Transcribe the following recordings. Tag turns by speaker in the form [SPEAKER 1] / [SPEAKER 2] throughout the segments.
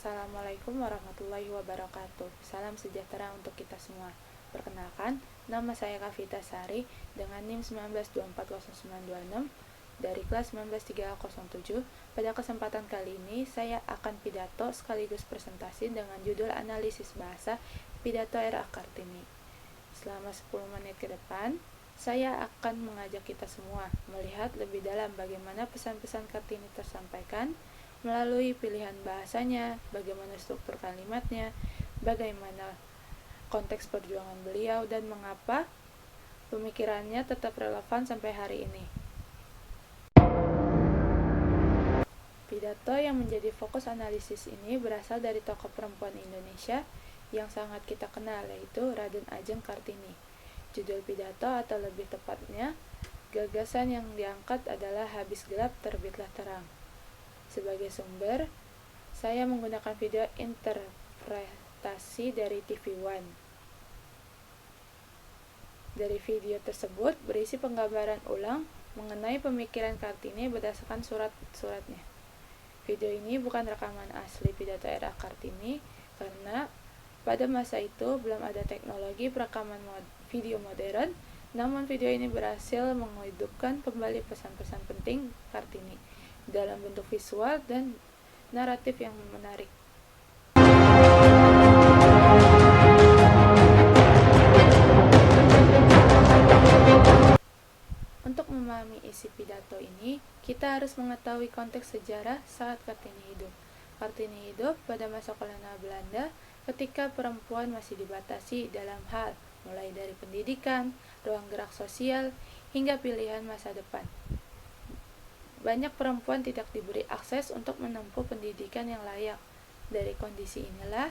[SPEAKER 1] Assalamualaikum warahmatullahi wabarakatuh. Salam sejahtera untuk kita semua. Perkenalkan, nama saya Kavita Sari dengan NIM 1924096 dari kelas 19307. Pada kesempatan kali ini, saya akan pidato sekaligus presentasi dengan judul analisis bahasa pidato era Kartini. Selama 10 menit ke depan, saya akan mengajak kita semua melihat lebih dalam bagaimana pesan-pesan Kartini tersampaikan melalui pilihan bahasanya, bagaimana struktur kalimatnya, bagaimana konteks perjuangan beliau, dan mengapa pemikirannya tetap relevan sampai hari ini. Pidato yang menjadi fokus analisis ini berasal dari tokoh perempuan Indonesia yang sangat kita kenal, yaitu Raden Ajeng Kartini. Judul pidato atau lebih tepatnya, gagasan yang diangkat adalah habis gelap terbitlah terang. Sebagai sumber, saya menggunakan video interpretasi dari TV One. Dari video tersebut berisi penggambaran ulang mengenai pemikiran Kartini berdasarkan surat-suratnya. Video ini bukan rekaman asli pidato era Kartini karena pada masa itu belum ada teknologi perekaman video modern, namun video ini berhasil menghidupkan kembali pesan-pesan penting Kartini dalam bentuk visual dan naratif yang menarik. Untuk memahami isi pidato ini, kita harus mengetahui konteks sejarah saat Kartini hidup. Kartini hidup pada masa kolonial Belanda ketika perempuan masih dibatasi dalam hal mulai dari pendidikan, ruang gerak sosial, hingga pilihan masa depan. Banyak perempuan tidak diberi akses untuk menempuh pendidikan yang layak. Dari kondisi inilah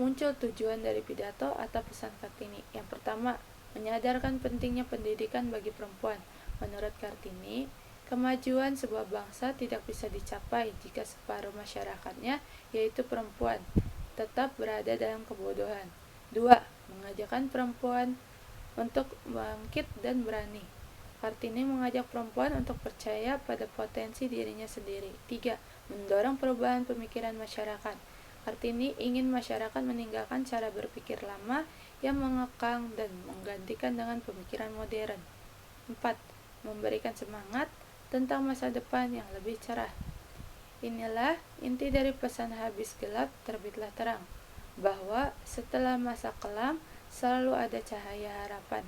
[SPEAKER 1] muncul tujuan dari pidato atau pesan Kartini. Yang pertama, menyadarkan pentingnya pendidikan bagi perempuan. Menurut Kartini, kemajuan sebuah bangsa tidak bisa dicapai jika separuh masyarakatnya, yaitu perempuan, tetap berada dalam kebodohan. 2. Mengajarkan perempuan untuk bangkit dan berani. Kartini mengajak perempuan untuk percaya pada potensi dirinya sendiri. 3. Mendorong perubahan pemikiran masyarakat. Kartini ingin masyarakat meninggalkan cara berpikir lama yang mengekang dan menggantikan dengan pemikiran modern. 4. Memberikan semangat tentang masa depan yang lebih cerah. Inilah inti dari pesan habis gelap terbitlah terang, bahwa setelah masa kelam selalu ada cahaya harapan.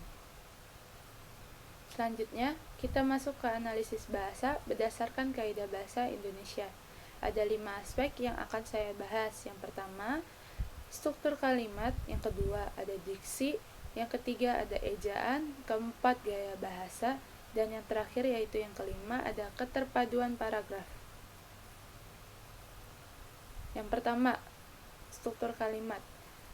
[SPEAKER 1] Selanjutnya, kita masuk ke analisis bahasa berdasarkan kaidah bahasa Indonesia. Ada 5 aspek yang akan saya bahas. Yang pertama, struktur kalimat. Yang kedua, ada diksi. Yang ketiga, ada ejaan. Keempat, gaya bahasa. Dan yang terakhir, yaitu yang kelima, ada keterpaduan paragraf. Yang pertama, struktur kalimat.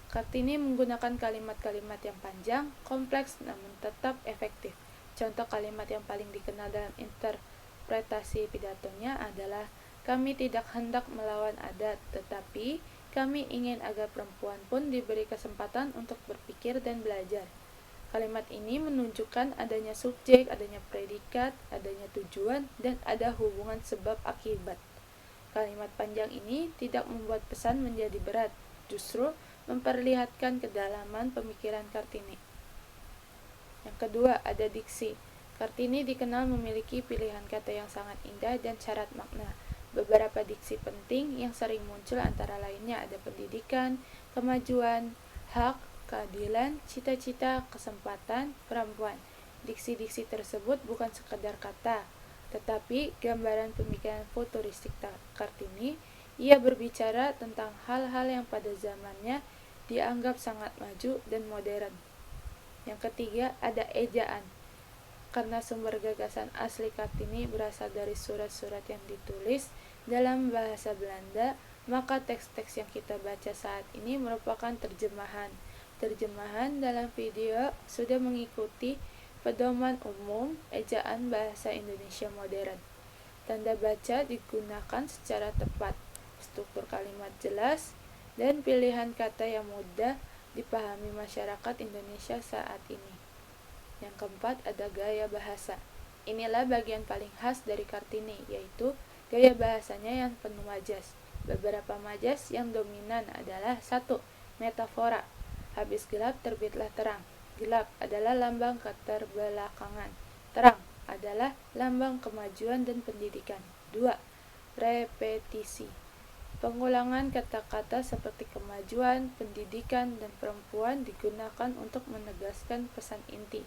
[SPEAKER 1] Kartini menggunakan kalimat-kalimat yang panjang, kompleks, namun tetap efektif. Contoh kalimat yang paling dikenal dalam interpretasi pidatonya adalah, kami tidak hendak melawan adat, tetapi kami ingin agar perempuan pun diberi kesempatan untuk berpikir dan belajar. Kalimat ini menunjukkan adanya subjek, adanya predikat, adanya tujuan, dan ada hubungan sebab akibat. Kalimat panjang ini tidak membuat pesan menjadi berat, justru memperlihatkan kedalaman pemikiran Kartini. Yang kedua, ada diksi. Kartini dikenal memiliki pilihan kata yang sangat indah dan syarat makna. Beberapa diksi penting yang sering muncul antara lainnya ada pendidikan, kemajuan, hak, keadilan, cita-cita, kesempatan, perempuan. Diksi-diksi tersebut bukan sekadar kata, tetapi gambaran pemikiran futuristik Kartini. Ia berbicara tentang hal-hal yang pada zamannya dianggap sangat maju dan modern. Yang ketiga, ada ejaan. Karena sumber gagasan asli Kartini berasal dari surat-surat yang ditulis dalam bahasa Belanda, maka teks-teks yang kita baca saat ini merupakan terjemahan. Terjemahan dalam video sudah mengikuti pedoman umum ejaan bahasa Indonesia modern. Tanda baca digunakan secara tepat, struktur kalimat jelas, dan pilihan kata yang mudah dipahami masyarakat Indonesia saat ini. Yang keempat, ada gaya bahasa. Inilah bagian paling khas dari Kartini, yaitu gaya bahasanya yang penuh majas. Beberapa majas yang dominan adalah 1. Metafora. Habis gelap terbitlah terang. Gelap adalah lambang keterbelakangan. Terang adalah lambang kemajuan dan pendidikan. 2. Repetisi. Pengulangan kata-kata seperti kemajuan, pendidikan, dan perempuan digunakan untuk menegaskan pesan inti.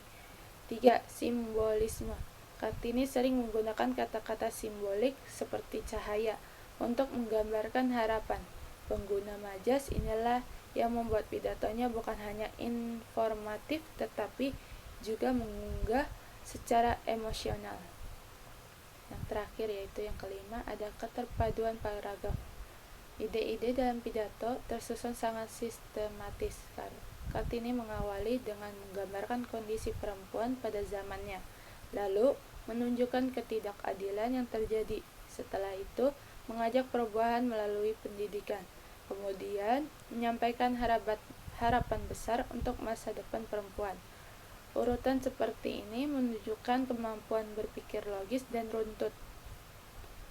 [SPEAKER 1] 3. Simbolisme. Kartini sering menggunakan kata-kata simbolik seperti cahaya untuk menggambarkan harapan. Pengguna majas inilah yang membuat pidatonya bukan hanya informatif tetapi juga mengunggah secara emosional. Yang terakhir yaitu yang kelima, ada keterpaduan paragraf. Ide-ide dalam pidato tersusun sangat sistematis. Kartini mengawali dengan menggambarkan kondisi perempuan pada zamannya, lalu menunjukkan ketidakadilan yang terjadi. Setelah itu, mengajak perubahan melalui pendidikan. Kemudian, menyampaikan harapan besar untuk masa depan perempuan. Urutan seperti ini menunjukkan kemampuan berpikir logis dan runtut.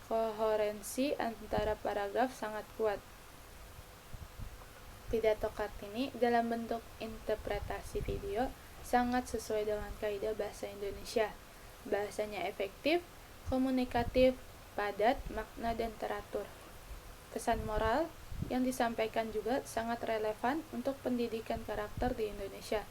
[SPEAKER 1] Koherensi antara paragraf sangat kuat. Pidato Kartini dalam bentuk interpretasi video sangat sesuai dengan kaidah bahasa Indonesia. Bahasanya efektif, komunikatif, padat, makna, dan teratur. Pesan moral yang disampaikan juga sangat relevan untuk pendidikan karakter di Indonesia.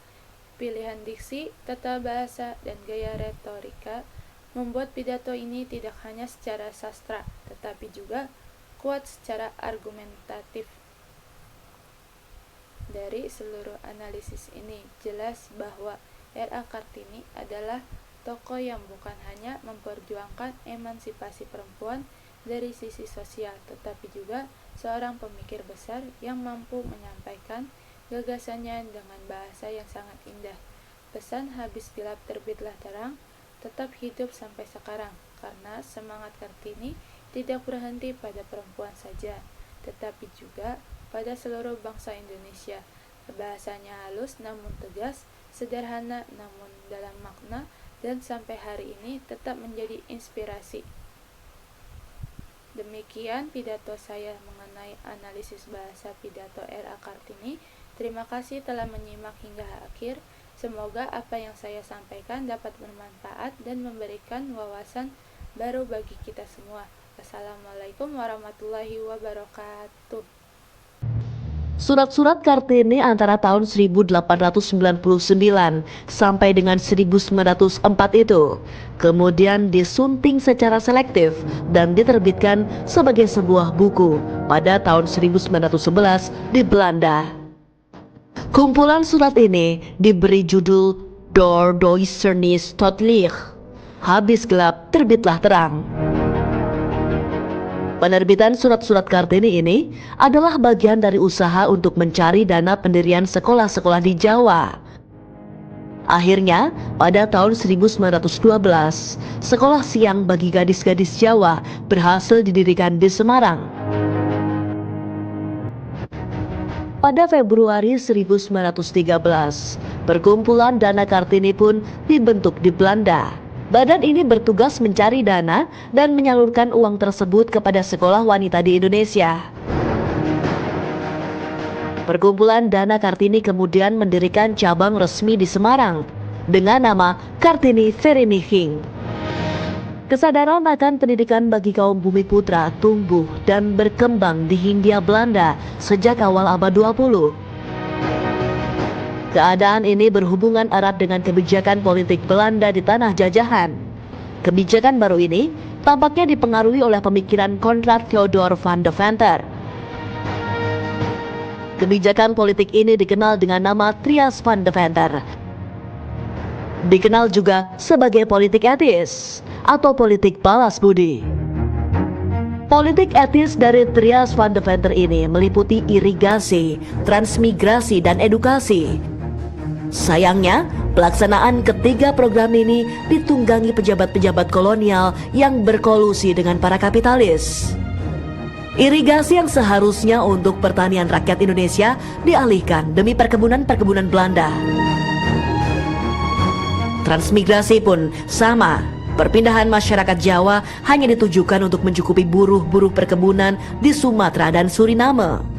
[SPEAKER 1] Pilihan diksi, tata bahasa, dan gaya retorika membuat pidato ini tidak hanya secara sastra, tetapi juga kuat secara argumentatif. Dari seluruh analisis ini, jelas bahwa R.A. Kartini adalah tokoh yang bukan hanya memperjuangkan emansipasi perempuan dari sisi sosial, tetapi juga seorang pemikir besar yang mampu menyampaikan gagasannya dengan bahasa yang sangat indah. Pesan habis gelap terbitlah terang tetap hidup sampai sekarang, karena semangat Kartini tidak berhenti pada perempuan saja, tetapi juga pada seluruh bangsa Indonesia. Bahasanya halus namun tegas, sederhana namun dalam makna, dan sampai hari ini tetap menjadi inspirasi. Demikian pidato saya mengenai analisis bahasa pidato R.A. Kartini. Terima kasih telah menyimak hingga akhir. Semoga apa yang saya sampaikan dapat bermanfaat dan memberikan wawasan baru bagi kita semua. Wassalamualaikum warahmatullahi wabarakatuh.
[SPEAKER 2] Surat-surat Kartini antara tahun 1899 sampai dengan 1904 itu kemudian disunting secara selektif dan diterbitkan sebagai sebuah buku pada tahun 1911 di Belanda. Kumpulan surat ini diberi judul Door Duisternis tot Licht, habis gelap terbitlah terang. Penerbitan surat-surat Kartini ini adalah bagian dari usaha untuk mencari dana pendirian sekolah-sekolah di Jawa. Akhirnya, pada tahun 1912, sekolah siang bagi gadis-gadis Jawa berhasil didirikan di Semarang. Pada Februari 1913, perkumpulan dana Kartini pun dibentuk di Belanda. Badan ini bertugas mencari dana dan menyalurkan uang tersebut kepada sekolah wanita di Indonesia. Perkumpulan dana Kartini kemudian mendirikan cabang resmi di Semarang dengan nama Kartini Vereniging. Kesadaran akan pendidikan bagi kaum bumi putra tumbuh dan berkembang di Hindia Belanda sejak awal abad 20. Keadaan ini berhubungan erat dengan kebijakan politik Belanda di tanah jajahan. Kebijakan baru ini tampaknya dipengaruhi oleh pemikiran Konrad Theodor van Deventer. Kebijakan politik ini dikenal dengan nama Trias van Deventer. Dikenal juga sebagai politik etis atau politik balas budi. Politik etis dari Trias van Deventer ini meliputi irigasi, transmigrasi, dan edukasi. Sayangnya, pelaksanaan ketiga program ini ditunggangi pejabat-pejabat kolonial yang berkolusi dengan para kapitalis. Irigasi yang seharusnya untuk pertanian rakyat Indonesia dialihkan demi perkebunan-perkebunan Belanda. Transmigrasi pun sama, Perpindahan masyarakat Jawa hanya ditujukan untuk mencukupi buruh-buruh perkebunan di Sumatera dan Suriname.